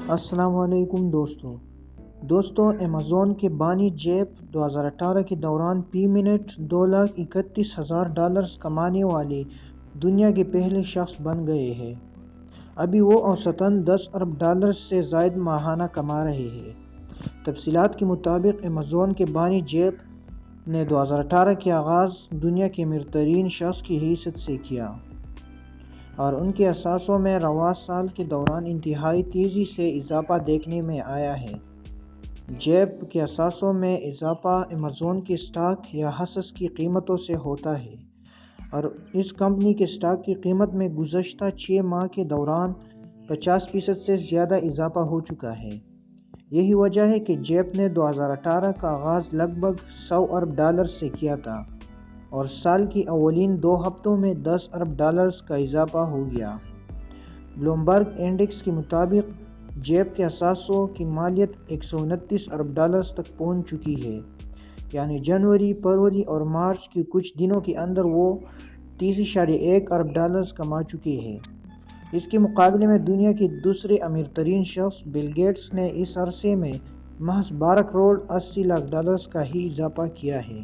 السلام علیکم دوستوں ایمیزون کے بانی جیف 2018 کے دوران فی منٹ $2,31,000 کمانے والے دنیا کے پہلے شخص بن گئے ہیں۔ ابھی وہ اوسطاً $10 ارب سے زائد ماہانہ کما رہے ہیں۔ تفصیلات کے مطابق ایمیزون کے بانی جیف نے 2018 کے آغاز دنیا کے امیر ترین شخص کی حیثیت سے کیا اور ان کے اثاثوں میں رواں سال کے دوران انتہائی تیزی سے اضافہ دیکھنے میں آیا ہے۔ جیف کے اثاثوں میں اضافہ ایمیزون کے اسٹاک یا حصص کی قیمتوں سے ہوتا ہے اور اس کمپنی کے اسٹاک کی قیمت میں گزشتہ 6 ماہ کے دوران 50% سے زیادہ اضافہ ہو چکا ہے۔ یہی وجہ ہے کہ جیف نے 2018 کا آغاز لگ بھگ $100 ارب سے کیا تھا اور سال کی اولین 2 ہفتوں میں $10 ارب کا اضافہ ہو گیا۔ بلومبرگ انڈیکس کے مطابق جیف کے اثاثوں کی مالیت $129 ارب تک پہنچ چکی ہے، یعنی جنوری، فروری اور مارچ کے کچھ دنوں کے اندر وہ $30.1 ارب کما چکے ہیں۔ اس کے مقابلے میں دنیا کے دوسرے امیر ترین شخص بل گیٹس نے اس عرصے میں محض $12.80 کروڑ کا ہی اضافہ کیا ہے۔